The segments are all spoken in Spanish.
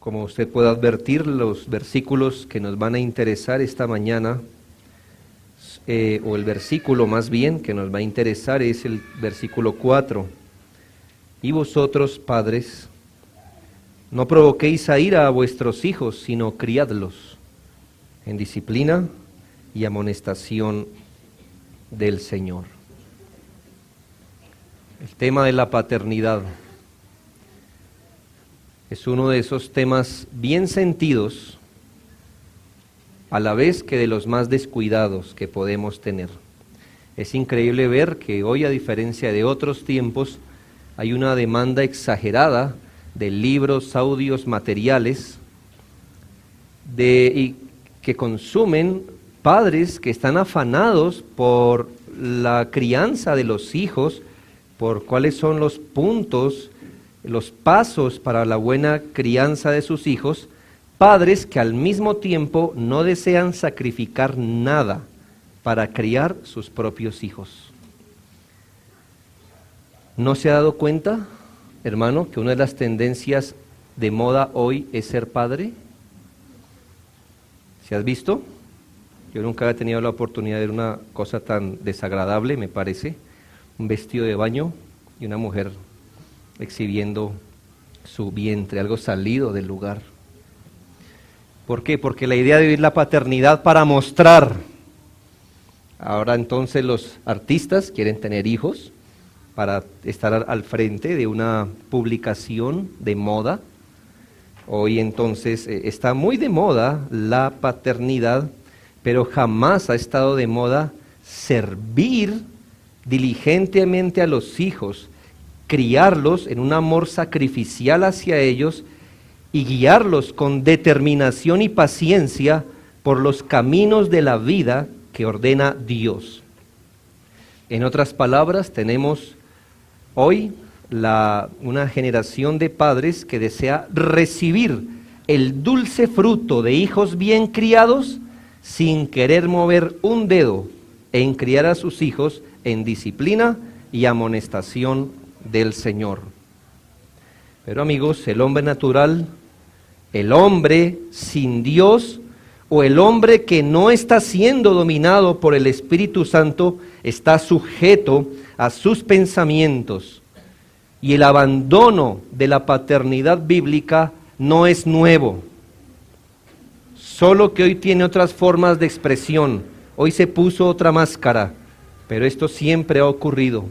Como usted puede advertir, los versículos que nos van a interesar esta mañana, o el versículo más bien que nos va a interesar es el versículo 4. Y vosotros, padres, no provoquéis a ira a vuestros hijos, sino criadlos en disciplina y amonestación del Señor. El tema de la paternidad es uno de esos temas bien sentidos, a la vez que de los más descuidados que podemos tener. Es increíble ver que hoy, a diferencia de otros tiempos, hay una demanda exagerada de libros, audios, materiales, y que consumen padres que están afanados por la crianza de los hijos, por cuáles son los puntos, los pasos para la buena crianza de sus hijos, padres que al mismo tiempo no desean sacrificar nada para criar sus propios hijos. ¿No se ha dado cuenta, hermano, que una de las tendencias de moda hoy es ser padre? ¿Se has visto? Yo nunca había tenido la oportunidad de ver una cosa tan desagradable, me parece. Un vestido de baño y una mujer exhibiendo su vientre, algo salido del lugar. ¿Por qué? Porque la idea de vivir la paternidad para mostrar. Ahora entonces los artistas quieren tener hijos para estar al frente de una publicación de moda. Hoy entonces está muy de moda la paternidad, pero jamás ha estado de moda servir diligentemente a los hijos, criarlos en un amor sacrificial hacia ellos y guiarlos con determinación y paciencia por los caminos de la vida que ordena Dios. En otras palabras, tenemos hoy una generación de padres que desea recibir el dulce fruto de hijos bien criados sin querer mover un dedo en criar a sus hijos en disciplina y amonestación del Señor. Pero amigos, el hombre natural, el hombre sin Dios, o el hombre que no está siendo dominado por el Espíritu Santo, está sujeto a sus pensamientos. Y el abandono de la paternidad bíblica no es nuevo, solo que hoy tiene otras formas de expresión. Hoy se puso otra máscara, pero esto siempre ha ocurrido.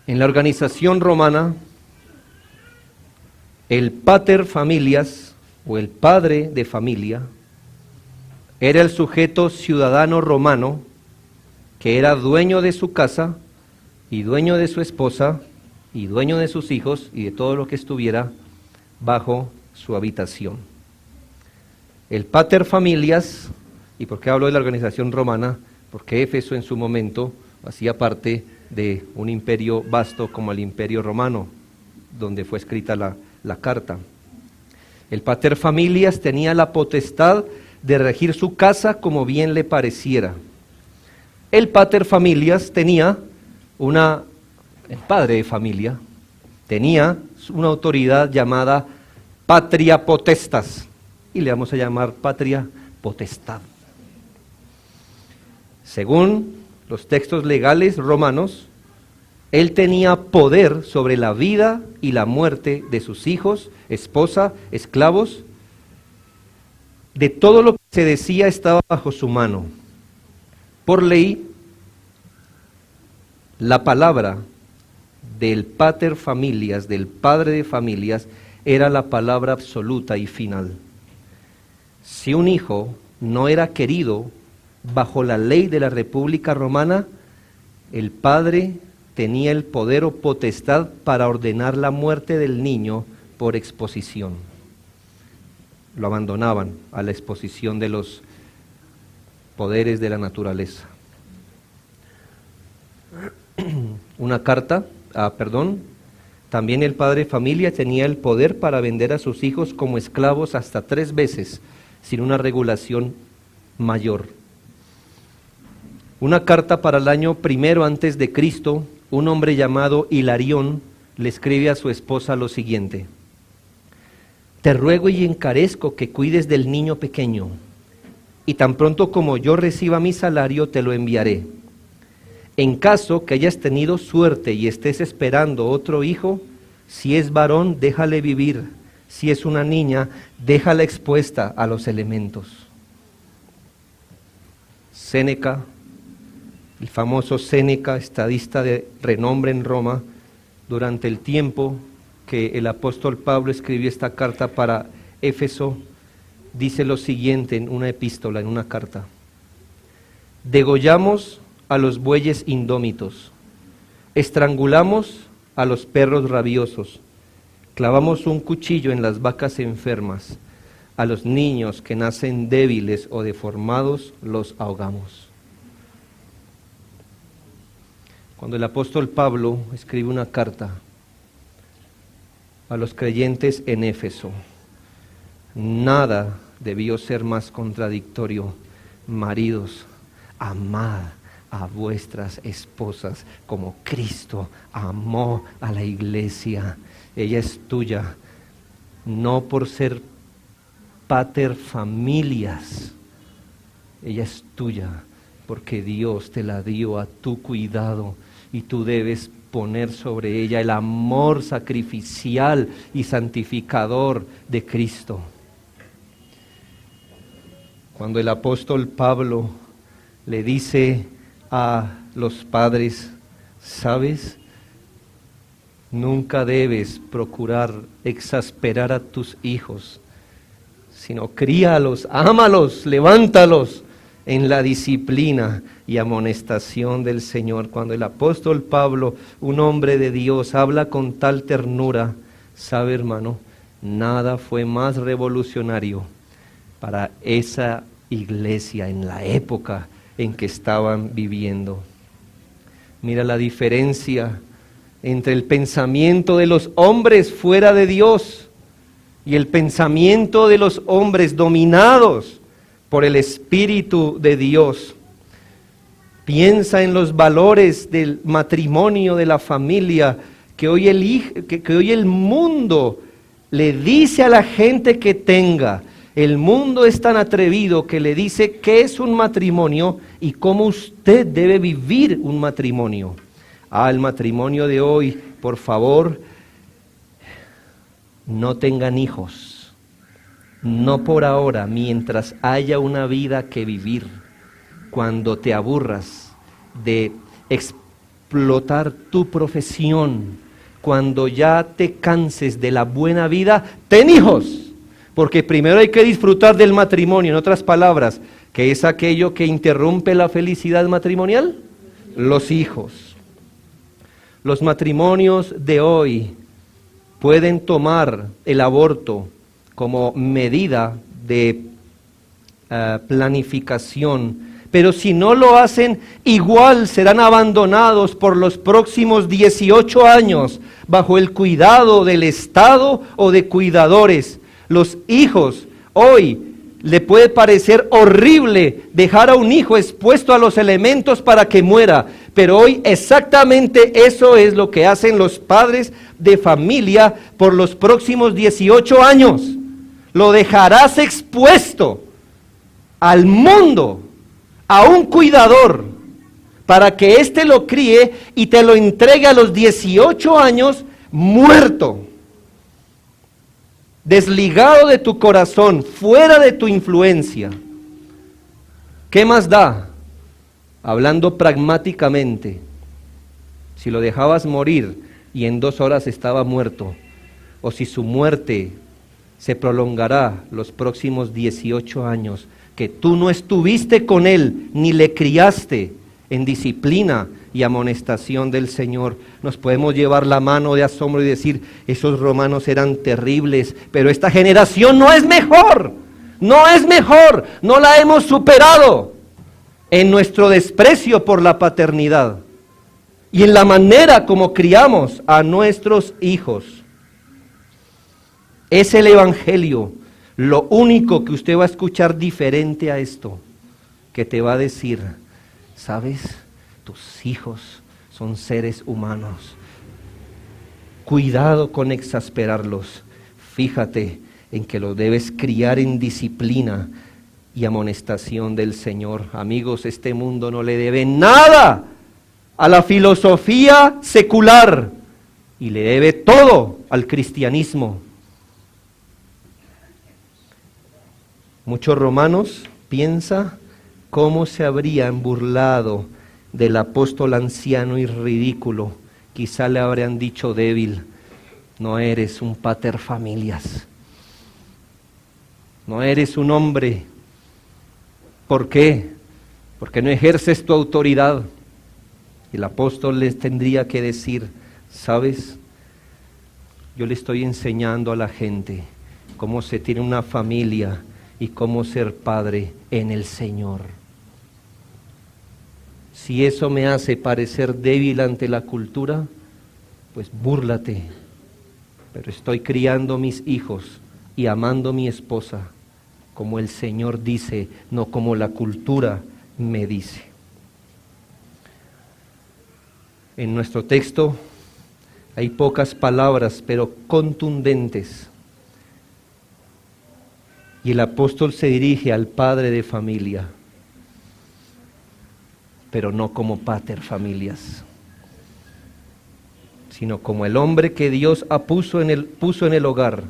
En la organización romana, el pater familias, o el padre de familia, era el sujeto ciudadano romano que era dueño de su casa y dueño de su esposa y dueño de sus hijos y de todo lo que estuviera bajo su habitación. El pater familias, ¿y por qué hablo de la organización romana? Porque Éfeso en su momento hacía parte de un imperio vasto como el Imperio Romano, donde fue escrita la carta. El pater familias tenía la potestad de regir su casa como bien le pareciera. El pater familias tenía el padre de familia tenía una autoridad llamada patria potestas, y le vamos a llamar patria potestad. Según los textos legales romanos, él tenía poder sobre la vida y la muerte de sus hijos, esposa, esclavos. De todo lo que se decía estaba bajo su mano. Por ley, la palabra del pater familias, del padre de familias, era la palabra absoluta y final. Si un hijo no era querido bajo la ley de la República Romana, el padre tenía el poder o potestad para ordenar la muerte del niño por exposición. Lo abandonaban a la exposición de los poderes de la naturaleza. También el padre de familia tenía el poder para vender a sus hijos como esclavos hasta 3 veces, sin una regulación mayor. Una carta para el año 1 antes de Cristo, un hombre llamado Hilarión le escribe a su esposa lo siguiente: Te ruego y encarezco que cuides del niño pequeño, y tan pronto como yo reciba mi salario te lo enviaré. En caso que hayas tenido suerte y estés esperando otro hijo, si es varón, déjale vivir. Si es una niña, déjala expuesta a los elementos. Séneca, el famoso Séneca, estadista de renombre en Roma, durante el tiempo que el apóstol Pablo escribió esta carta para Éfeso, dice lo siguiente en una epístola, en una carta: degollamos a los bueyes indómitos, estrangulamos a los perros rabiosos, clavamos un cuchillo en las vacas enfermas, a los niños que nacen débiles o deformados los ahogamos. Cuando el apóstol Pablo escribe una carta a los creyentes en Éfeso, nada debió ser más contradictorio. Maridos, amad a vuestras esposas como Cristo amó a la iglesia. Ella es tuya, no por ser pater familias, ella es tuya porque Dios te la dio a tu cuidado y tú debes poner sobre ella el amor sacrificial y santificador de Cristo. Cuando el apóstol Pablo le dice a los padres, ¿sabes? Nunca debes procurar exasperar a tus hijos, sino críalos, ámalos, levántalos en la disciplina y amonestación del Señor. Cuando el apóstol Pablo, un hombre de Dios, habla con tal ternura, sabe, hermano, nada fue más revolucionario para esa iglesia en la época en que estaban viviendo. Mira la diferencia entre el pensamiento de los hombres fuera de Dios y el pensamiento de los hombres dominados por el Espíritu de Dios. Piensa en los valores del matrimonio, de la familia, que hoy el mundo le dice a la gente que tenga. El mundo es tan atrevido que le dice qué es un matrimonio y cómo usted debe vivir un matrimonio. El matrimonio de hoy, por favor, no tengan hijos, no por ahora, mientras haya una vida que vivir. Cuando te aburras de explotar tu profesión, cuando ya te canses de la buena vida, ten hijos. Porque primero hay que disfrutar del matrimonio, en otras palabras, ¿qué es aquello que interrumpe la felicidad matrimonial? Los hijos. Los matrimonios de hoy pueden tomar el aborto como medida de planificación, pero si no lo hacen, igual serán abandonados por los próximos 18 años bajo el cuidado del Estado o de cuidadores. Los hijos, hoy le puede parecer horrible dejar a un hijo expuesto a los elementos para que muera, pero hoy exactamente eso es lo que hacen los padres de familia por los próximos 18 años. Lo dejarás expuesto al mundo, a un cuidador, para que éste lo críe y te lo entregue a los 18 años muerto. Desligado de tu corazón, fuera de tu influencia. ¿Qué más da? Hablando pragmáticamente, si lo dejabas morir y en 2 horas estaba muerto, o si su muerte se prolongará los próximos 18 años, que tú no estuviste con él, ni le criaste en disciplina y amonestación del Señor, nos podemos llevar la mano de asombro y decir, esos romanos eran terribles, pero esta generación no es mejor, no la hemos superado en nuestro desprecio por la paternidad y en la manera como criamos a nuestros hijos. Es el Evangelio lo único que usted va a escuchar diferente a esto, que te va a decir, ¿sabes? Tus hijos son seres humanos. Cuidado con exasperarlos. Fíjate, en que lo debes criar en disciplina y amonestación del Señor. Amigos, este mundo no le debe nada a la filosofía secular y le debe todo al cristianismo. Muchos romanos piensan cómo se habrían burlado del apóstol anciano y ridículo. Quizá le habrían dicho débil, no eres un pater familias, no eres un hombre. ¿Por qué? Porque no ejerces tu autoridad. El apóstol les tendría que decir, ¿sabes? Yo le estoy enseñando a la gente cómo se tiene una familia y cómo ser padre en el Señor. Si eso me hace parecer débil ante la cultura, pues búrlate. Pero estoy criando mis hijos y amando a mi esposa como el Señor dice, no como la cultura me dice. En nuestro texto hay pocas palabras, pero contundentes. Y el apóstol se dirige al padre de familia, pero no como pater familias, sino como el hombre que Dios puso en el hogar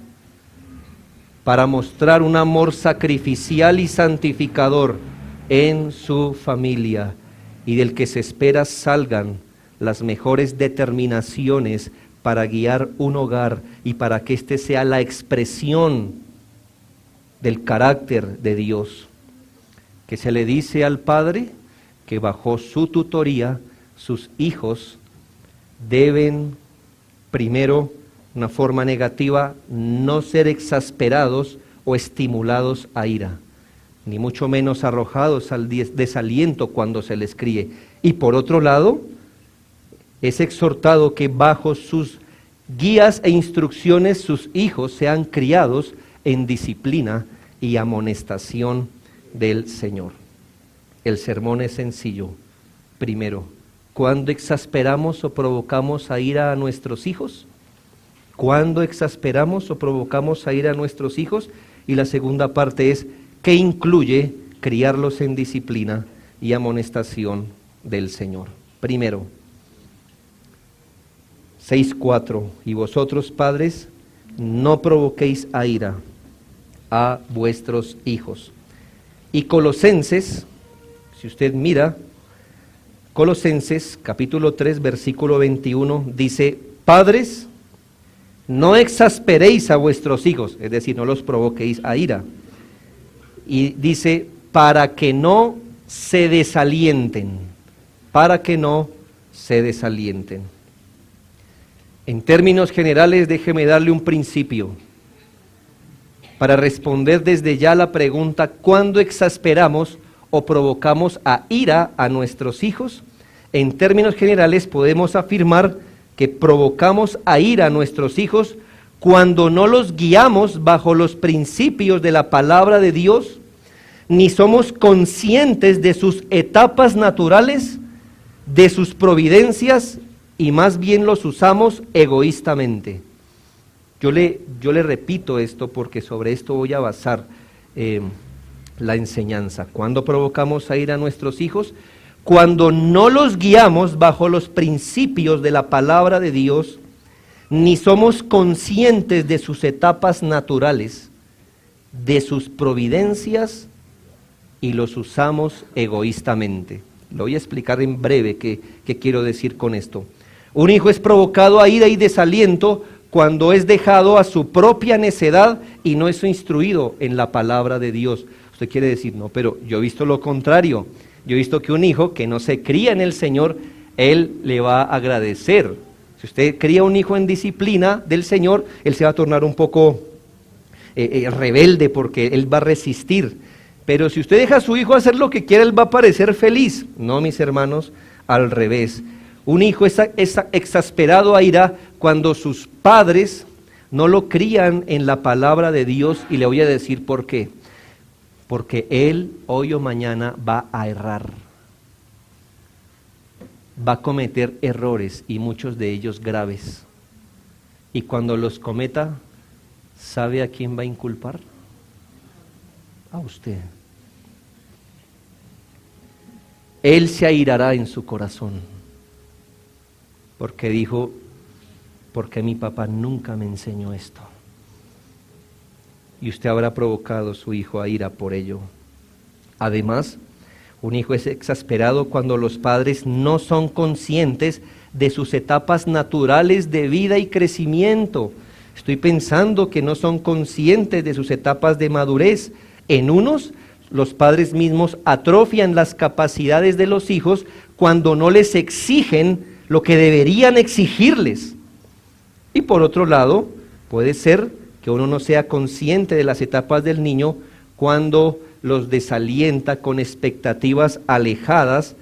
para mostrar un amor sacrificial y santificador en su familia, y del que se espera salgan las mejores determinaciones para guiar un hogar y para que éste sea la expresión del carácter de Dios. Que se le dice al padre que bajo su tutoría sus hijos deben, primero, una forma negativa, no ser exasperados o estimulados a ira, ni mucho menos arrojados al desaliento cuando se les críe. Y por otro lado, es exhortado que bajo sus guías e instrucciones sus hijos sean criados en disciplina y amonestación del Señor. El sermón es sencillo. Primero, ¿cuándo exasperamos o provocamos a ira a nuestros hijos? ¿Cuándo exasperamos o provocamos a ira a nuestros hijos? Y la segunda parte es, ¿qué incluye criarlos en disciplina y amonestación del Señor? Primero, 6:4, y vosotros padres, no provoquéis a ira a vuestros hijos. Y Colosenses, si usted mira, Colosenses capítulo 3, versículo 21, dice, padres, no exasperéis a vuestros hijos, es decir, no los provoquéis a ira. Y dice, para que no se desalienten, para que no se desalienten. En términos generales, déjeme darle un principio para responder desde ya la pregunta, ¿cuándo exasperamos o provocamos a ira a nuestros hijos? En términos generales podemos afirmar que provocamos a ira a nuestros hijos cuando no los guiamos bajo los principios de la palabra de Dios, ni somos conscientes de sus etapas naturales, de sus providencias, y más bien los usamos egoístamente. Yo le repito esto porque sobre esto voy a basar la enseñanza. ¿Cuándo provocamos a ira a nuestros hijos? Cuando no los guiamos bajo los principios de la palabra de Dios, ni somos conscientes de sus etapas naturales, de sus providencias, y los usamos egoístamente. Lo voy a explicar en breve qué quiero decir con esto. Un hijo es provocado a ira y desaliento cuando es dejado a su propia necedad y no es instruido en la palabra de Dios. Usted quiere decir, no, pero yo he visto lo contrario. Yo he visto que un hijo que no se cría en el Señor, él le va a agradecer. Si usted cría un hijo en disciplina del Señor, él se va a tornar un poco rebelde porque él va a resistir. Pero si usted deja a su hijo hacer lo que quiera, él va a parecer feliz. No, mis hermanos, al revés. Un hijo es exasperado a ira cuando sus padres no lo crían en la palabra de Dios, y le voy a decir por qué. Porque él hoy o mañana va a errar, va a cometer errores y muchos de ellos graves. Y cuando los cometa, ¿sabe a quién va a inculpar? A usted. Él se airará en su corazón, porque dijo, porque mi papá nunca me enseñó esto. Y usted habrá provocado a su hijo a ira por ello. Además, un hijo es exasperado cuando los padres no son conscientes de sus etapas naturales de vida y crecimiento. Estoy pensando que no son conscientes de sus etapas de madurez. En unos, los padres mismos atrofian las capacidades de los hijos cuando no les exigen lo que deberían exigirles. Y por otro lado, puede ser que uno no sea consciente de las etapas del niño cuando los desalienta con expectativas alejadas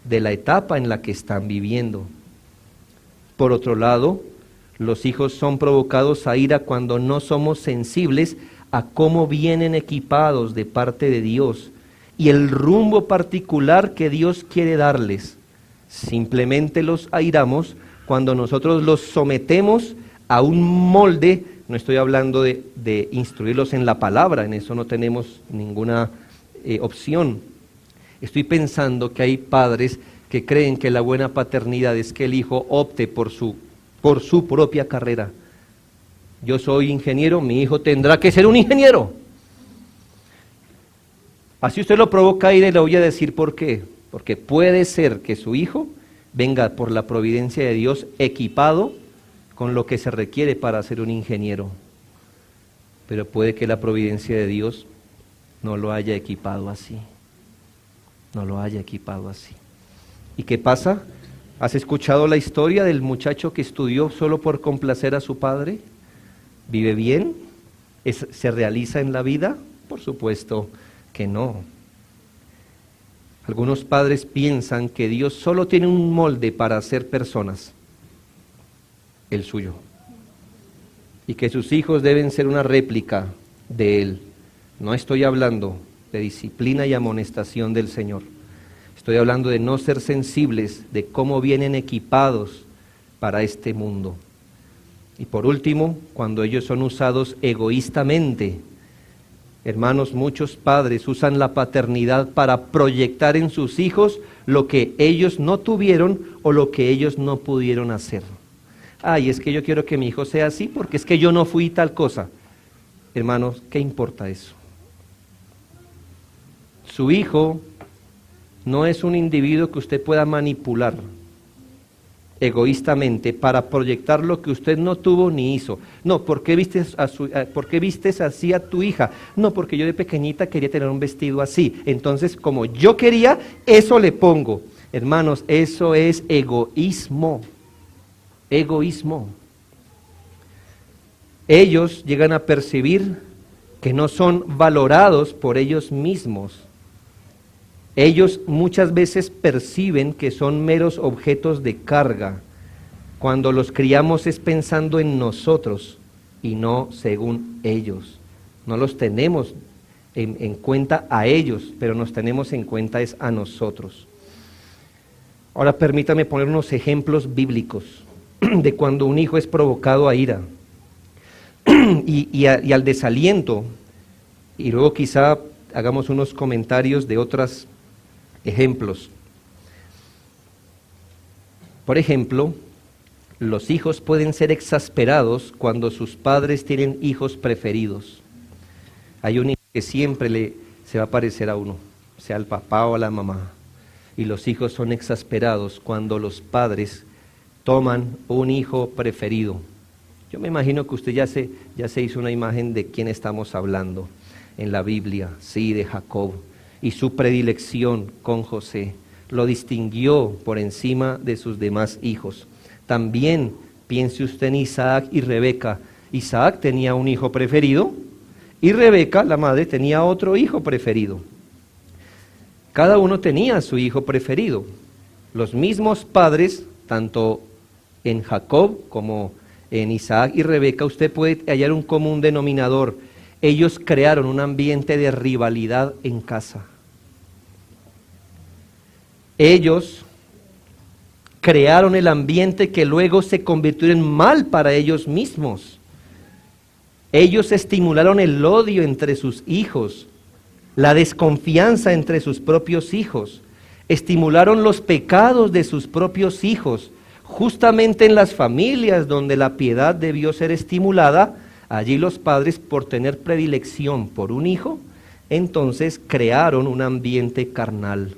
de la etapa en la que están viviendo. Por otro lado, los hijos son provocados a ira cuando no somos sensibles a cómo vienen equipados de parte de Dios y el rumbo particular que Dios quiere darles. Simplemente los airamos cuando nosotros los sometemos a un molde. No estoy hablando de instruirlos en la palabra, en eso no tenemos ninguna opción. Estoy pensando que hay padres que creen que la buena paternidad es que el hijo opte por su propia carrera. Yo soy ingeniero, mi hijo tendrá que ser un ingeniero. Así usted lo provoca y le voy a decir por qué. Porque puede ser que su hijo venga por la providencia de Dios equipado con lo que se requiere para ser un ingeniero. Pero puede que la providencia de Dios no lo haya equipado así. No lo haya equipado así. ¿Y qué pasa? ¿Has escuchado la historia del muchacho que estudió solo por complacer a su padre? ¿Vive bien? ¿Se realiza en la vida? Por supuesto que no. Algunos padres piensan que Dios solo tiene un molde para hacer personas, el suyo, y que sus hijos deben ser una réplica de Él. No estoy hablando de disciplina y amonestación del Señor. Estoy hablando de no ser sensibles de cómo vienen equipados para este mundo. Y por último, cuando ellos son usados egoístamente. Hermanos, muchos padres usan la paternidad para proyectar en sus hijos lo que ellos no tuvieron o lo que ellos no pudieron hacer. Ay, es que yo quiero que mi hijo sea así porque es que yo no fui tal cosa. Hermanos, ¿qué importa eso? Su hijo no es un individuo que usted pueda manipular egoístamente para proyectar lo que usted no tuvo ni hizo. No, ¿por qué vistes así a tu hija? No, porque yo de pequeñita quería tener un vestido así. Entonces, como yo quería, eso le pongo. Hermanos, eso es egoísmo. Egoísmo. Ellos llegan a percibir que no son valorados por ellos mismos. Ellos muchas veces perciben que son meros objetos de carga. Cuando los criamos es pensando en nosotros y no según ellos. No los tenemos en cuenta a ellos, pero nos tenemos en cuenta es a nosotros. Ahora permítame poner unos ejemplos bíblicos de cuando un hijo es provocado a ira y al desaliento, y luego quizá hagamos unos comentarios de otros ejemplos. Por ejemplo, los hijos pueden ser exasperados cuando sus padres tienen hijos preferidos. Hay un hijo que siempre se va a parecer a uno, sea el papá o la mamá, y los hijos son exasperados cuando los padres toman un hijo preferido. Yo me imagino que usted ya se hizo una imagen de quién estamos hablando en la Biblia, sí, de Jacob, y su predilección con José. Lo distinguió por encima de sus demás hijos. También piense usted en Isaac y Rebeca. Isaac tenía un hijo preferido y Rebeca, la madre, tenía otro hijo preferido. Cada uno tenía su hijo preferido. Los mismos padres, tanto en Jacob como en Isaac y Rebeca, usted puede hallar un común denominador. Ellos crearon un ambiente de rivalidad en casa. Ellos crearon el ambiente que luego se convirtió en mal para ellos mismos. Ellos estimularon el odio entre sus hijos, la desconfianza entre sus propios hijos, estimularon los pecados de sus propios hijos. Justamente en las familias donde la piedad debió ser estimulada, allí los padres, por tener predilección por un hijo, entonces crearon un ambiente carnal.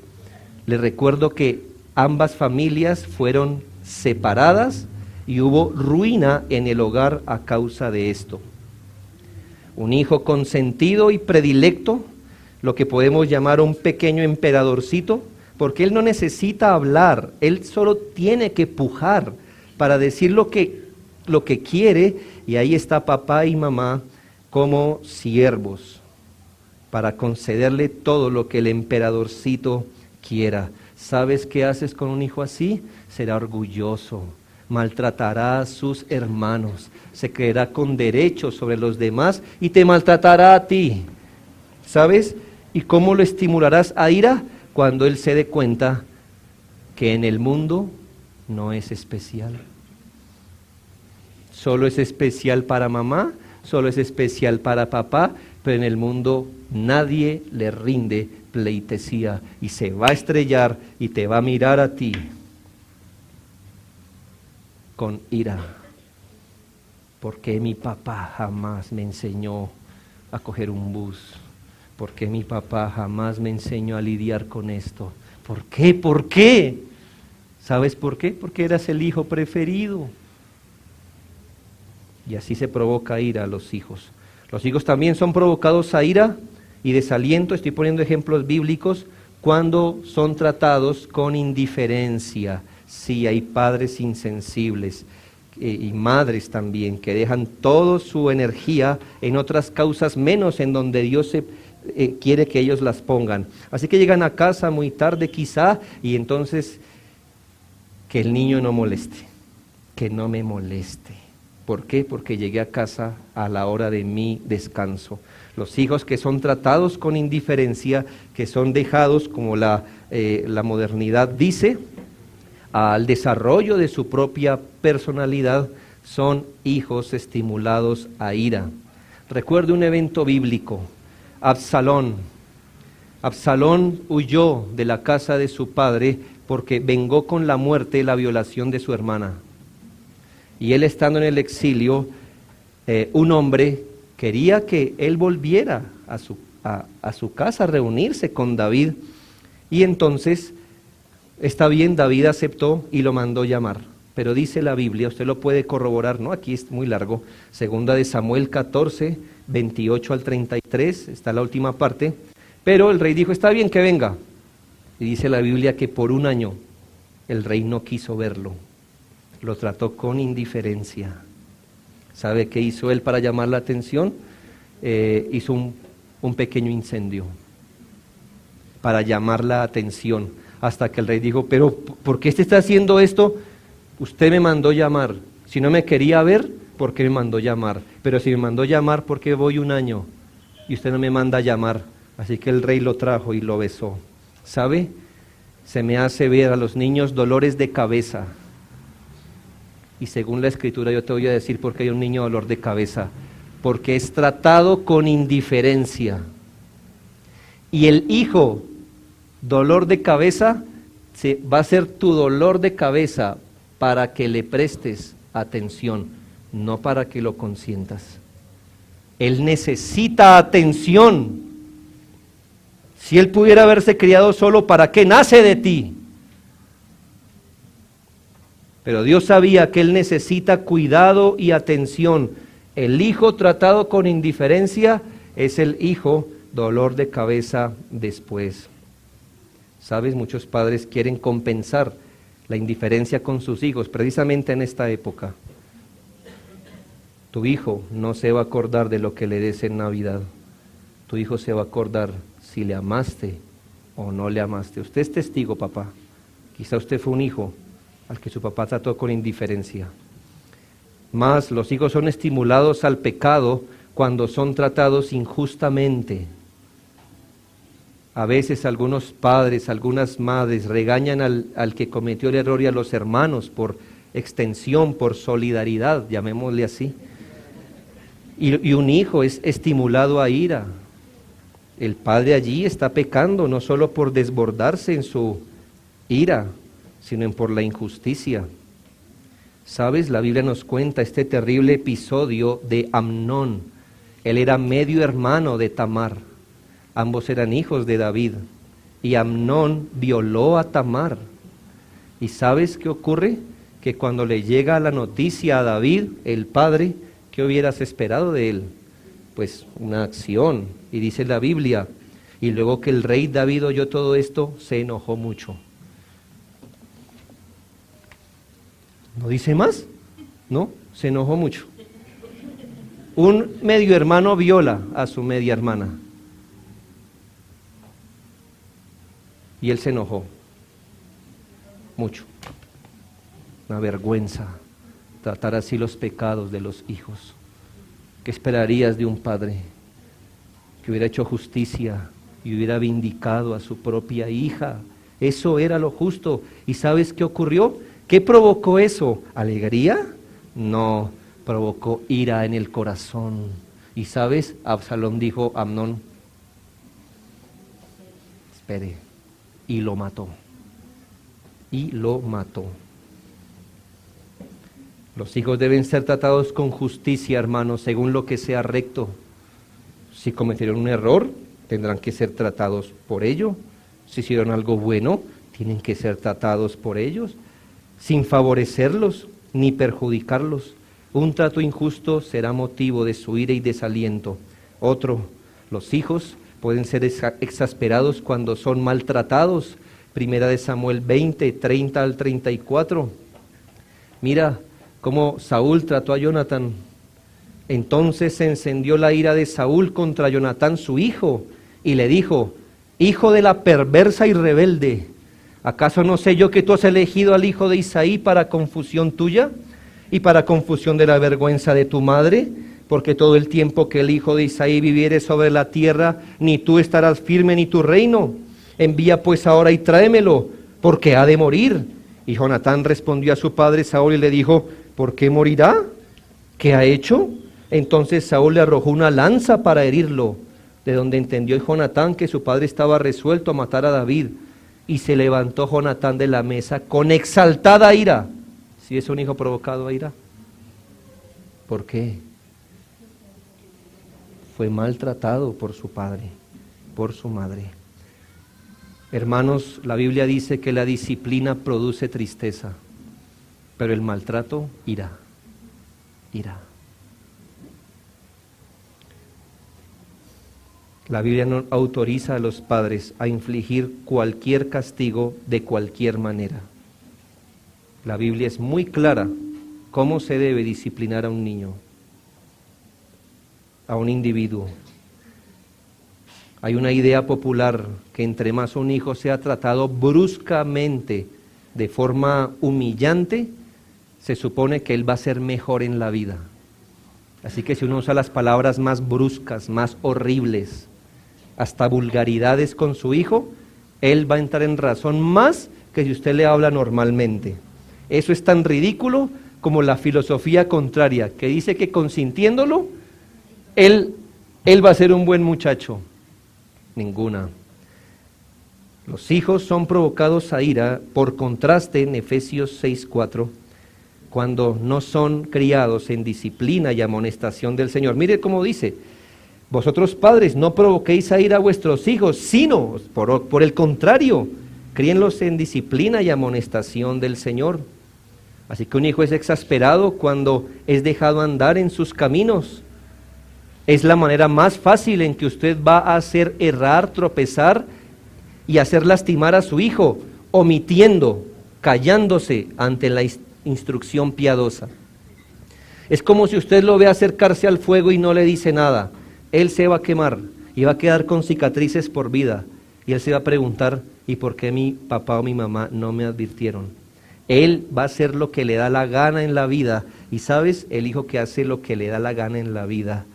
Les recuerdo que ambas familias fueron separadas y hubo ruina en el hogar a causa de esto. Un hijo consentido y predilecto, lo que podemos llamar un pequeño emperadorcito, porque él no necesita hablar, él solo tiene que pujar para decir lo que quiere, y ahí está papá y mamá como siervos para concederle todo lo que el emperadorcito quiera. ¿Sabes qué haces con un hijo así? Será orgulloso, maltratará a sus hermanos, se creerá con derechos sobre los demás y te maltratará a ti. ¿Sabes? ¿Y cómo lo estimularás a ira? Cuando él se dé cuenta que en el mundo no es especial. Solo es especial para mamá, solo es especial para papá, pero en el mundo nadie le rinde pleitesía y se va a estrellar y te va a mirar a ti con ira. ¿Por qué mi papá jamás me enseñó a coger un bus? ¿Por qué mi papá jamás me enseñó a lidiar con esto? ¿Por qué? ¿Por qué? ¿Sabes por qué? Porque eras el hijo preferido. Y así se provoca ira a los hijos. Los hijos también son provocados a ira y desaliento, estoy poniendo ejemplos bíblicos, cuando son tratados con indiferencia. Sí, hay padres insensibles y madres también que dejan toda su energía en otras causas menos en donde Dios quiere que ellos las pongan. Así que llegan a casa muy tarde quizá y entonces que el niño no moleste, que no me moleste. ¿Por qué? Porque llegué a casa a la hora de mi descanso. Los hijos que son tratados con indiferencia, que son dejados, como la modernidad dice, al desarrollo de su propia personalidad, son hijos estimulados a ira. Recuerdo un evento bíblico. Absalón huyó de la casa de su padre porque vengó con la muerte la violación de su hermana. Y él, estando en el exilio, un hombre quería que él volviera a su casa a reunirse con David. Y entonces, está bien, David aceptó y lo mandó llamar. Pero dice la Biblia, usted lo puede corroborar, ¿no? Aquí es muy largo, segunda de Samuel 14, 28 al 33, está la última parte. Pero el rey dijo, está bien que venga. Y dice la Biblia que por un año el rey no quiso verlo. Lo trató con indiferencia. ¿Sabe qué hizo él para llamar la atención? Hizo un pequeño incendio para llamar la atención, hasta que el rey dijo, pero ¿por qué usted está haciendo esto? Usted me mandó llamar. Si no me quería ver, ¿por qué me mandó llamar? Pero si me mandó llamar, ¿por qué voy un año? Y usted no me manda llamar. Así que el rey lo trajo y lo besó. ¿Sabe? Se me hace ver a los niños dolores de cabeza. Y según la Escritura yo te voy a decir por qué hay un niño dolor de cabeza. Porque es tratado con indiferencia. Y el hijo, dolor de cabeza, va a ser tu dolor de cabeza para que le prestes atención, no para que lo consientas. Él necesita atención. Si él pudiera haberse criado solo, ¿para qué nace de ti? Pero Dios sabía que él necesita cuidado y atención. El hijo tratado con indiferencia es el hijo dolor de cabeza después. ¿Sabes? Muchos padres quieren compensar la indiferencia con sus hijos, precisamente en esta época. Tu hijo no se va a acordar de lo que le des en Navidad. Tu hijo se va a acordar si le amaste o no le amaste. Usted es testigo, papá. Quizá usted fue un hijo al que su papá trató con indiferencia. Más, los hijos son estimulados al pecado cuando son tratados injustamente. A veces algunos padres, algunas madres regañan al que cometió el error y a los hermanos por extensión, por solidaridad, llamémosle así. Y un hijo es estimulado a ira. El padre allí está pecando no solo por desbordarse en su ira, sino por la injusticia. ¿Sabes? La Biblia nos cuenta este terrible episodio de Amnón. Él era medio hermano de Tamar. Ambos eran hijos de David. Y Amnón violó a Tamar. ¿Y sabes qué ocurre? Que cuando le llega la noticia a David, el padre, ¿qué hubieras esperado de él? Pues una acción. Y dice la Biblia, y luego que el rey David oyó todo esto, se enojó mucho. ¿No dice más? No, se enojó mucho. Un medio hermano viola a su media hermana. Y él se enojó mucho. Una vergüenza tratar así los pecados de los hijos. ¿Qué esperarías de un padre que hubiera hecho justicia y hubiera vindicado a su propia hija? Eso era lo justo. ¿Y sabes qué ocurrió? ¿Qué provocó eso? ¿Alegría? No, provocó ira en el corazón. Y sabes, Absalón dijo a Amnón, espere, y lo mató. Y lo mató. Los hijos deben ser tratados con justicia, hermanos, según lo que sea recto. Si cometieron un error, tendrán que ser tratados por ello. Si hicieron algo bueno, tienen que ser tratados por ellos, sin favorecerlos ni perjudicarlos. Un trato injusto será motivo de su ira y desaliento. Otro, los hijos pueden ser exasperados cuando son maltratados. Primera de Samuel 20, 30 al 34. Mira cómo Saúl trató a Jonatán. Entonces se encendió la ira de Saúl contra Jonatán su hijo, y le dijo, hijo de la perversa y rebelde, ¿acaso no sé yo que tú has elegido al hijo de Isaí para confusión tuya y para confusión de la vergüenza de tu madre? Porque todo el tiempo que el hijo de Isaí viviere sobre la tierra, ni tú estarás firme ni tu reino. Envía pues ahora y tráemelo, porque ha de morir. Y Jonatán respondió a su padre Saúl y le dijo, ¿por qué morirá? ¿Qué ha hecho? Entonces Saúl le arrojó una lanza para herirlo, de donde entendió Jonatán que su padre estaba resuelto a matar a David. Y se levantó Jonatán de la mesa con exaltada ira. ¿Sí es un hijo provocado a ira? ¿Por qué? Fue maltratado por su padre, por su madre. Hermanos, la Biblia dice que la disciplina produce tristeza, pero el maltrato, ira, ira. La Biblia no autoriza a los padres a infligir cualquier castigo de cualquier manera. La Biblia es muy clara cómo se debe disciplinar a un niño, a un individuo. Hay una idea popular que entre más un hijo sea tratado bruscamente, de forma humillante, se supone que él va a ser mejor en la vida. Así que si uno usa las palabras más bruscas, más horribles, hasta vulgaridades con su hijo, él va a entrar en razón más que si usted le habla normalmente. Eso es tan ridículo como la filosofía contraria, que dice que consintiéndolo, él va a ser un buen muchacho. Ninguna. Los hijos son provocados a ira, por contraste en Efesios 6:4, cuando no son criados en disciplina y amonestación del Señor. Mire cómo dice, vosotros padres no provoquéis a ira a vuestros hijos, sino por el contrario, críenlos en disciplina y amonestación del Señor. Así que un hijo es exasperado cuando es dejado andar en sus caminos. Es la manera más fácil en que usted va a hacer errar, tropezar y hacer lastimar a su hijo, omitiendo, callándose ante la instrucción piadosa. Es como si usted lo ve acercarse al fuego y no le dice nada. Él se va a quemar y va a quedar con cicatrices por vida. Y él se va a preguntar, ¿y por qué mi papá o mi mamá no me advirtieron? Él va a hacer lo que le da la gana en la vida. Y sabes, el hijo que hace lo que le da la gana en la vida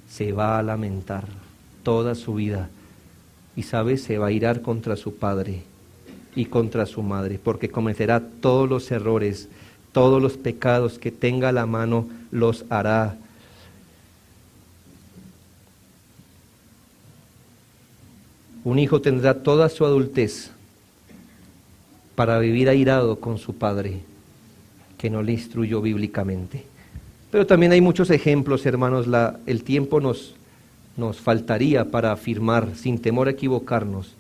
se va a lamentar toda su vida. Y sabes, se va a irar contra su padre y contra su madre, porque cometerá todos los errores, todos los pecados que tenga a la mano los hará. Un hijo tendrá toda su adultez para vivir airado con su padre, que no le instruyó bíblicamente. Pero también hay muchos ejemplos, hermanos. El tiempo nos faltaría para afirmar, sin temor a equivocarnos,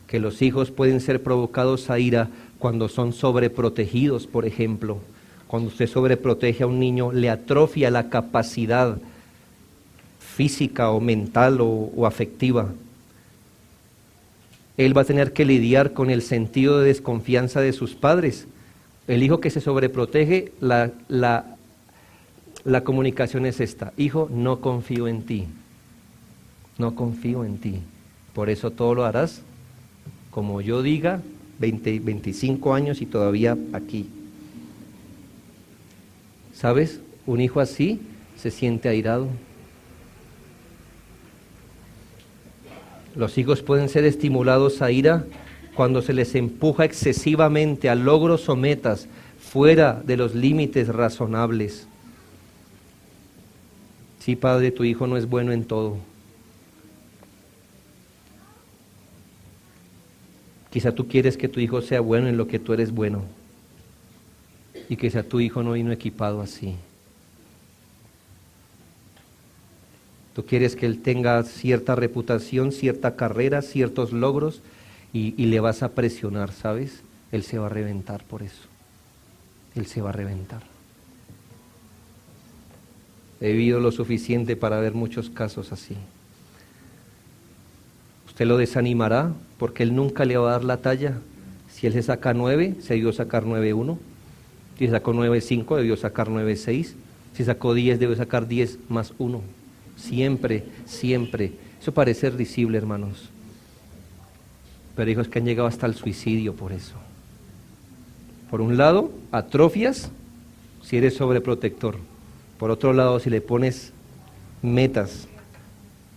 que los hijos pueden ser provocados a ira cuando son sobreprotegidos, por ejemplo. Cuando usted sobreprotege a un niño, le atrofia la capacidad física o mental o afectiva. Él va a tener que lidiar con el sentido de desconfianza de sus padres. El hijo que se sobreprotege, la comunicación es esta: hijo, no confío en ti, no confío en ti, por eso todo lo harás como yo diga, 25 años y todavía aquí. ¿Sabes? Un hijo así se siente airado. Los hijos pueden ser estimulados a ira cuando se les empuja excesivamente a logros o metas fuera de los límites razonables. Sí, padre, tu hijo no es bueno en todo. Quizá tú quieres que tu hijo sea bueno en lo que tú eres bueno, y quizá tu hijo no vino equipado así. Tú quieres que él tenga cierta reputación, cierta carrera, ciertos logros, y le vas a presionar, ¿sabes? Él se va a reventar por eso. Él se va a reventar. He vivido lo suficiente para ver muchos casos así. Usted lo desanimará porque él nunca le va a dar la talla. Si él se saca 9, se debió sacar 9.1. Si sacó 9.5, debió sacar 9.6. Si sacó 10, debió sacar 10 más 1. Siempre, siempre. Eso parece risible, hermanos. Pero hay hijos que han llegado hasta el suicidio por eso. Por un lado, atrofias si eres sobreprotector. Por otro lado, si le pones metas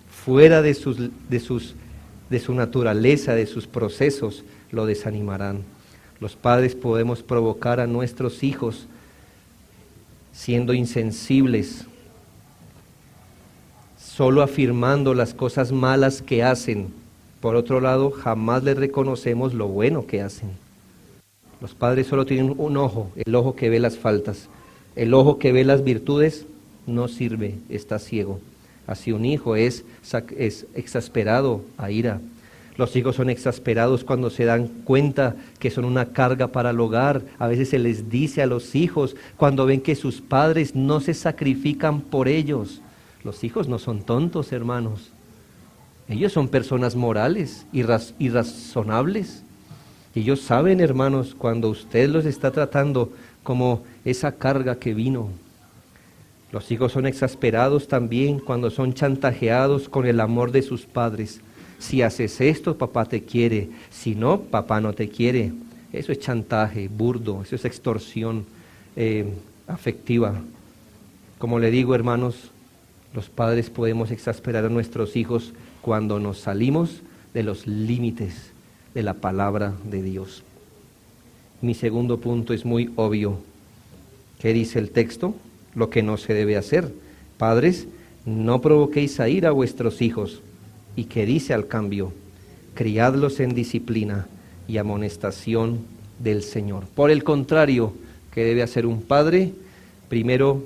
fuera de su naturaleza, de sus procesos, lo desanimarán. Los padres podemos provocar a nuestros hijos siendo insensibles, solo afirmando las cosas malas que hacen. Por otro lado, jamás les reconocemos lo bueno que hacen. Los padres solo tienen un ojo, el ojo que ve las faltas. El ojo que ve las virtudes no sirve, está ciego. Así un hijo es exasperado a ira. Los hijos son exasperados cuando se dan cuenta que son una carga para el hogar. A veces se les dice a los hijos cuando ven que sus padres no se sacrifican por ellos. Los hijos no son tontos, hermanos. Ellos son personas morales y razonables. Ellos saben, hermanos, cuando usted los está tratando como esa carga que vino. Los hijos son exasperados también cuando son chantajeados con el amor de sus padres. Si haces esto, papá te quiere. Si no, papá no te quiere. Eso es chantaje burdo, eso es extorsión afectiva. Como le digo, hermanos, los padres podemos exasperar a nuestros hijos cuando nos salimos de los límites de la palabra de Dios. Mi segundo punto es muy obvio. ¿Qué dice el texto? Lo que no se debe hacer. Padres, no provoquéis a ira a vuestros hijos. ¿Y qué dice al cambio? Criadlos en disciplina y amonestación del Señor. Por el contrario, ¿qué debe hacer un padre? Primero,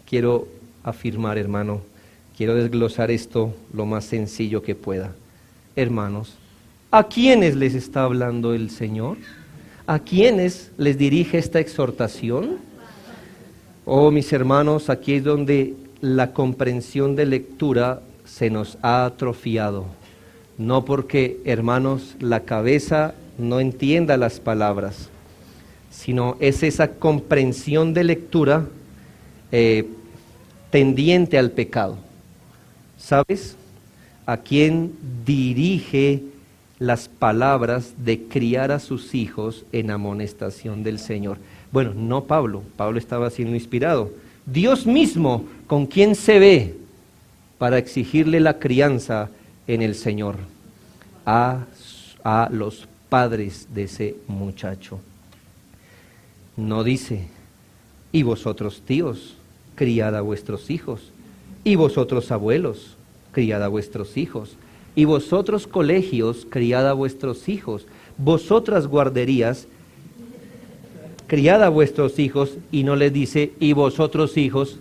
quiero afirmar, hermano, quiero desglosar esto lo más sencillo que pueda. Hermanos, ¿a quiénes les está hablando el Señor? ¿A quiénes les dirige esta exhortación? Oh, mis hermanos, aquí es donde la comprensión de lectura se nos ha atrofiado. No porque, hermanos, la cabeza no entienda las palabras, sino es esa comprensión de lectura tendiente al pecado. ¿Sabes? ¿A quién dirige las palabras de criar a sus hijos en amonestación del Señor? Bueno, no Pablo estaba siendo inspirado. Dios mismo, ¿con quién se ve para exigirle la crianza en el Señor? A los padres de ese muchacho. No dice, y vosotros tíos, criad a vuestros hijos, y vosotros abuelos, criad a vuestros hijos. Y vosotros, colegios, criad a vuestros hijos. Vosotras, guarderías, criad a vuestros hijos, y no les dice, y vosotros, hijos,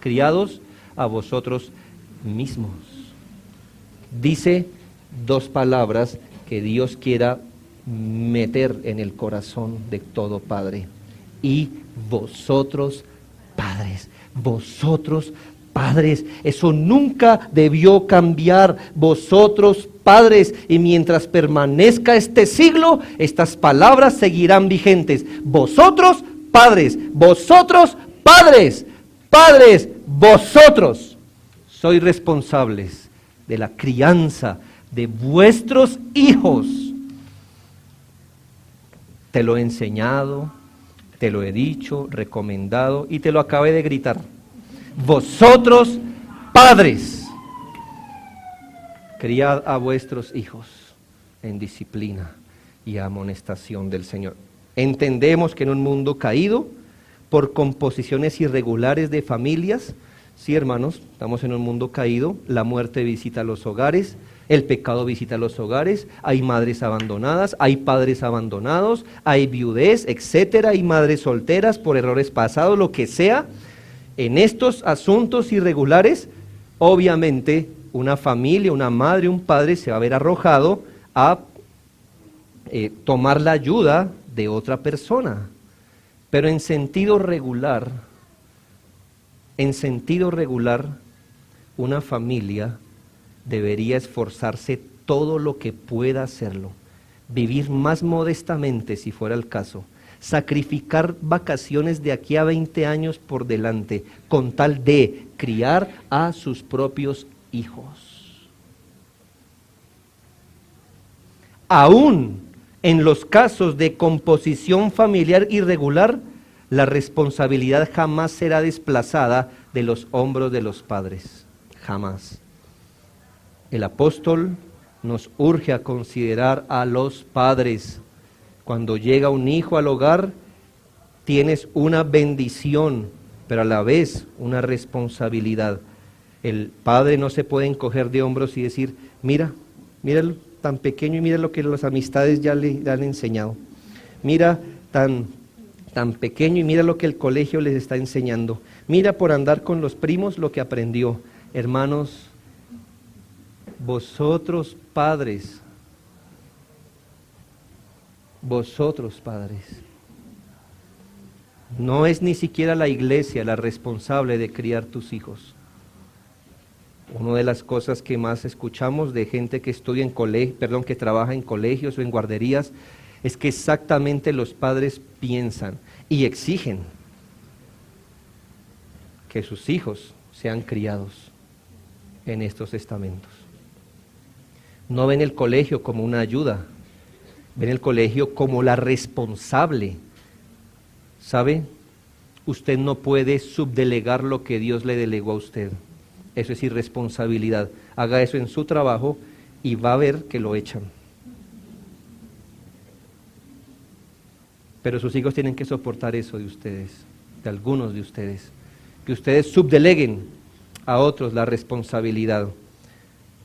criados a vosotros mismos. Dice dos palabras que Dios quiera meter en el corazón de todo padre. Y vosotros, padres, vosotros, padres, eso nunca debió cambiar. Vosotros, padres, y mientras permanezca este siglo, estas palabras seguirán vigentes. Vosotros, padres, padres, vosotros sois responsables de la crianza de vuestros hijos. Te lo he enseñado, te lo he dicho, recomendado, y te lo acabé de gritar. Vosotros, padres, criad a vuestros hijos en disciplina y amonestación del Señor. Entendemos que en un mundo caído, por composiciones irregulares de familias, sí, hermanos, estamos en un mundo caído, la muerte visita los hogares, el pecado visita los hogares, hay madres abandonadas, hay padres abandonados, hay viudez, etcétera, hay madres solteras por errores pasados, lo que sea. En estos asuntos irregulares, obviamente, una familia, una madre, un padre se va a ver arrojado a tomar la ayuda de otra persona. Pero en sentido regular, una familia debería esforzarse todo lo que pueda hacerlo, vivir más modestamente si fuera el caso, sacrificar vacaciones de aquí a 20 años por delante, con tal de criar a sus propios hijos. Aún en los casos de composición familiar irregular, la responsabilidad jamás será desplazada de los hombros de los padres, jamás. El apóstol nos urge a considerar a los padres. Cuando llega un hijo al hogar, tienes una bendición, pero a la vez una responsabilidad. El padre no se puede encoger de hombros y decir, míralo tan pequeño y mira lo que las amistades ya le han enseñado. Mira tan pequeño y mira lo que el colegio les está enseñando. Mira por andar con los primos lo que aprendió. Hermanos, vosotros padres, no es ni siquiera la iglesia la responsable de criar tus hijos. Una de las cosas que más escuchamos de gente que estudia que trabaja en colegios o en guarderías, es que exactamente los padres piensan y exigen que sus hijos sean criados en estos estamentos. No ven el colegio como una ayuda, ven el colegio como la responsable. ¿Sabe? Usted no puede subdelegar lo que Dios le delegó a usted. Eso es irresponsabilidad. Haga eso en su trabajo y va a ver que lo echan. Pero sus hijos tienen que soportar eso de ustedes, de algunos de ustedes. Que ustedes subdeleguen a otros la responsabilidad.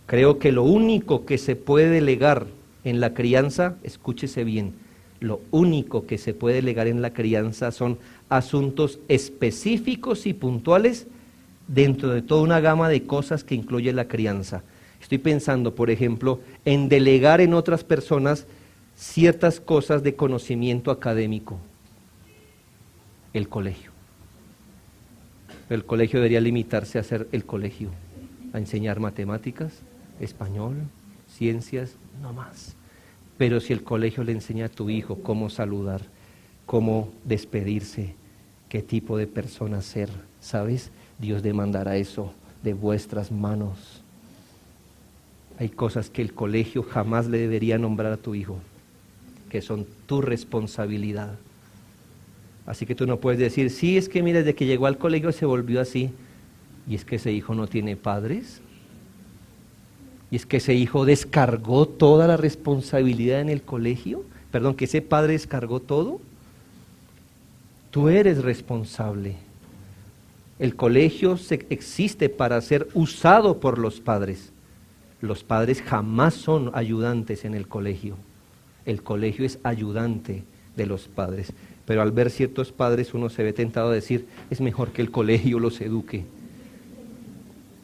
Creo que lo único que se puede delegar en la crianza, escúchese bien, lo único que se puede delegar en la crianza son asuntos específicos y puntuales dentro de toda una gama de cosas que incluye la crianza. Estoy pensando, por ejemplo, en delegar en otras personas ciertas cosas de conocimiento académico. El colegio. El colegio debería limitarse a ser el colegio, a enseñar matemáticas, español, ciencias, no más. Pero si el colegio le enseña a tu hijo cómo saludar, cómo despedirse, qué tipo de persona ser, ¿sabes? Dios demandará eso de vuestras manos. Hay cosas que el colegio jamás le debería nombrar a tu hijo, que son tu responsabilidad. Así que tú no puedes decir, sí, es que mira, desde que llegó al colegio se volvió así. Y es que ese hijo no tiene padres. Y es que ese hijo descargó toda la responsabilidad en el colegio. Perdón, que ese padre descargó todo. Tú eres responsable. El colegio existe para ser usado por los padres. Los padres jamás son ayudantes en el colegio. El colegio es ayudante de los padres. Pero al ver ciertos padres uno se ve tentado a decir, es mejor que el colegio los eduque.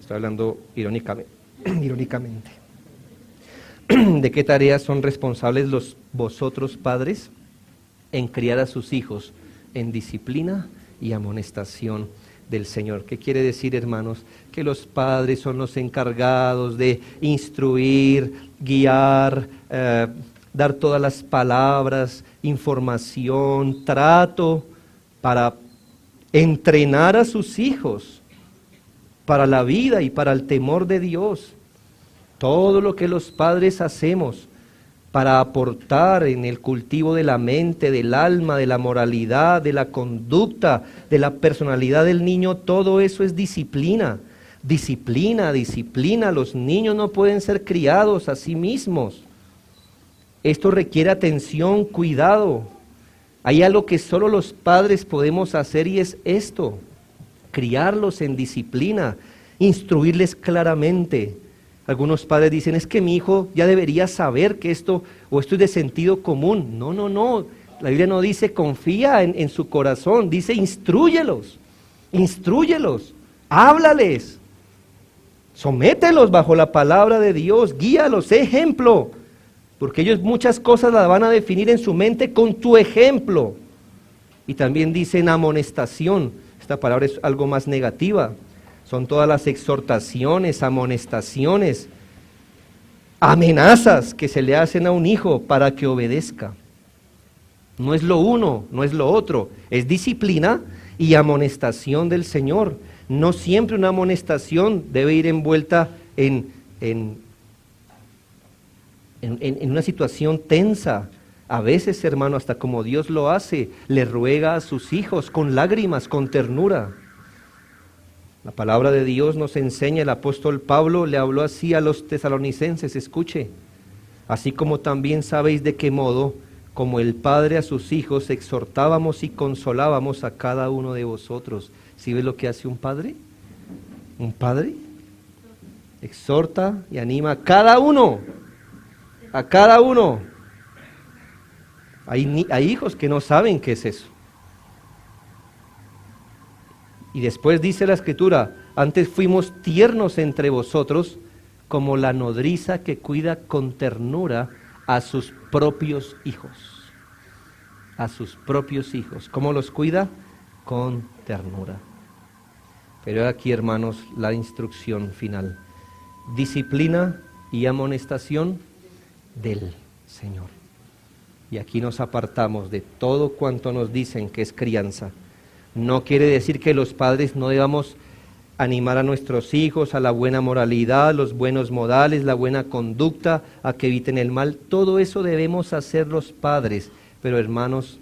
Estoy hablando irónicamente. ¿De qué tareas son responsables vosotros padres? En criar a sus hijos en disciplina y amonestación del Señor. ¿Qué quiere decir, hermanos? Que los padres son los encargados de instruir, guiar, dar todas las palabras, información, trato, para entrenar a sus hijos para la vida y para el temor de Dios. Todo lo que los padres hacemos para aportar en el cultivo de la mente, del alma, de la moralidad, de la conducta, de la personalidad del niño, todo eso es disciplina. Disciplina. Los niños no pueden ser criados a sí mismos. Esto requiere atención, cuidado. Hay algo que solo los padres podemos hacer y es esto: criarlos en disciplina, instruirles claramente. Algunos padres dicen, es que mi hijo ya debería saber que esto es de sentido común. No. La Biblia no dice confía en su corazón, dice instrúyelos, háblales, somételos bajo la palabra de Dios, guíalos, sé ejemplo, porque ellos muchas cosas las van a definir en su mente con tu ejemplo. Y también dicen amonestación, esta palabra es algo más negativa. Son todas las exhortaciones, amonestaciones, amenazas que se le hacen a un hijo para que obedezca. No es lo uno, no es lo otro, es disciplina y amonestación del Señor. No siempre una amonestación debe ir envuelta en una situación tensa. A veces, hermano, hasta como Dios lo hace, le ruega a sus hijos con lágrimas, con ternura. La palabra de Dios nos enseña, el apóstol Pablo le habló así a los tesalonicenses, escuche, así como también sabéis de qué modo, como el Padre a sus hijos, exhortábamos y consolábamos a cada uno de vosotros. ¿Sí ves lo que hace un padre? Un padre exhorta y anima a cada uno, Hay hijos que no saben qué es eso. Y después dice la Escritura, antes fuimos tiernos entre vosotros, como la nodriza que cuida con ternura a sus propios hijos. A sus propios hijos. ¿Cómo los cuida? Con ternura. Pero aquí, hermanos, la instrucción final. Disciplina y amonestación del Señor. Y aquí nos apartamos de todo cuanto nos dicen que es crianza. No quiere decir que los padres no debamos animar a nuestros hijos a la buena moralidad, los buenos modales, la buena conducta, a que eviten el mal. Todo eso debemos hacer los padres. Pero hermanos,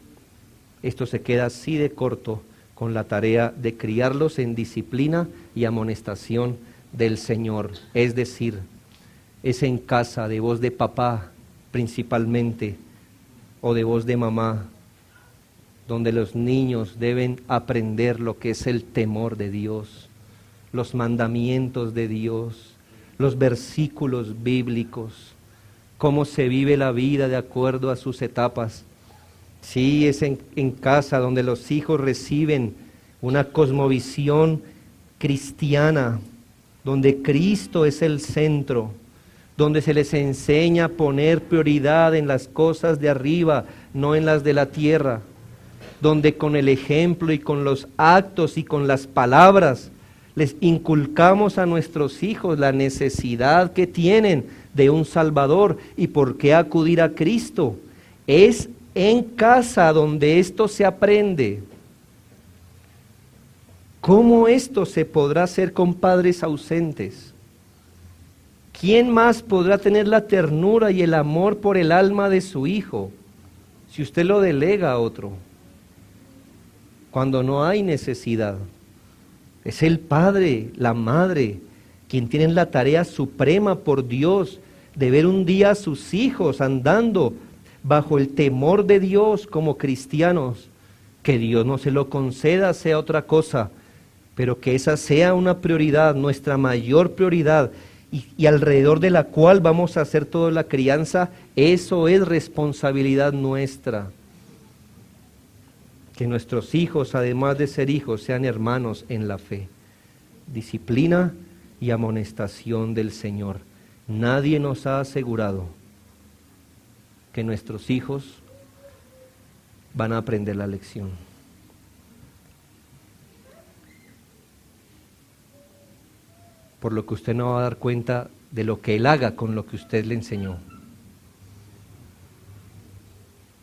esto se queda así de corto con la tarea de criarlos en disciplina y amonestación del Señor. Es decir, es en casa de voz de papá principalmente o de voz de mamá, donde los niños deben aprender lo que es el temor de Dios, los mandamientos de Dios, los versículos bíblicos, cómo se vive la vida de acuerdo a sus etapas. Sí, es en casa donde los hijos reciben una cosmovisión cristiana, donde Cristo es el centro, donde se les enseña a poner prioridad en las cosas de arriba, no en las de la tierra, donde con el ejemplo y con los actos y con las palabras les inculcamos a nuestros hijos la necesidad que tienen de un Salvador y por qué acudir a Cristo. Es en casa donde esto se aprende. ¿Cómo esto se podrá hacer con padres ausentes? ¿Quién más podrá tener la ternura y el amor por el alma de su hijo si usted lo delega a otro? Cuando no hay necesidad. Es el padre, la madre, quien tienen la tarea suprema por Dios de ver un día a sus hijos andando bajo el temor de Dios como cristianos. Que Dios no se lo conceda, sea otra cosa, pero que esa sea una prioridad, nuestra mayor prioridad, y alrededor de la cual vamos a hacer toda la crianza, eso es responsabilidad nuestra. Que nuestros hijos, además de ser hijos, sean hermanos en la fe. Disciplina y amonestación del Señor. Nadie nos ha asegurado que nuestros hijos van a aprender la lección. Por lo que usted no va a dar cuenta de lo que él haga con lo que usted le enseñó.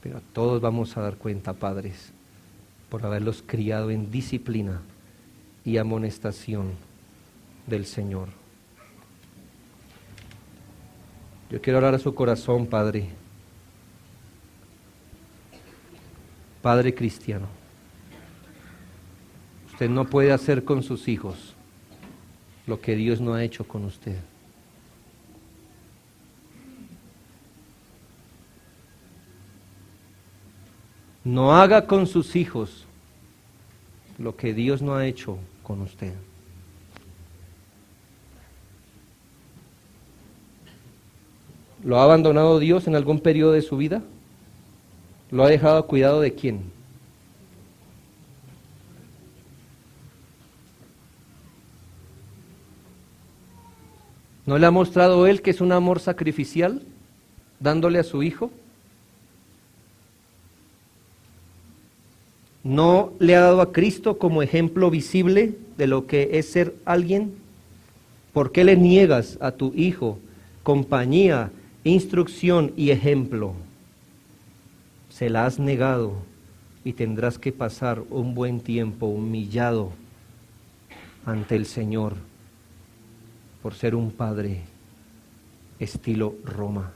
Pero a todos vamos a dar cuenta, padres, por haberlos criado en disciplina y amonestación del Señor. Yo quiero hablar a su corazón, Padre. Padre cristiano. Usted no puede hacer con sus hijos lo que Dios no ha hecho con usted. No haga con sus hijos lo que Dios no ha hecho con usted. ¿Lo ha abandonado Dios en algún periodo de su vida? ¿Lo ha dejado a cuidado de quién? ¿No le ha mostrado Él que es un amor sacrificial, dándole a su hijo? ¿No le ha dado a Cristo como ejemplo visible de lo que es ser alguien? ¿Por qué le niegas a tu hijo compañía, instrucción y ejemplo? Se la has negado y tendrás que pasar un buen tiempo humillado ante el Señor por ser un padre estilo Roma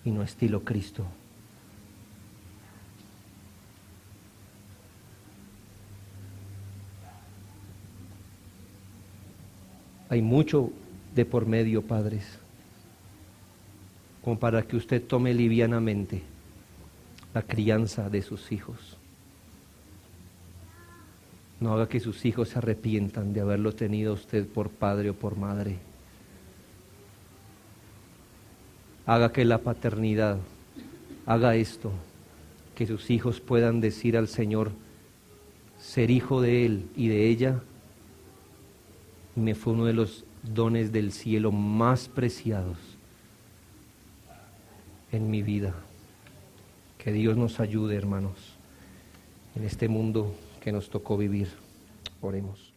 y no estilo Cristo. Hay mucho de por medio, padres, como para que usted tome livianamente la crianza de sus hijos. No haga que sus hijos se arrepientan de haberlo tenido usted por padre o por madre. Haga que la paternidad haga esto, que sus hijos puedan decir al Señor, ser hijo de Él y de ella, me fue uno de los dones del cielo más preciados en mi vida. Que Dios nos ayude, hermanos, en este mundo que nos tocó vivir. Oremos.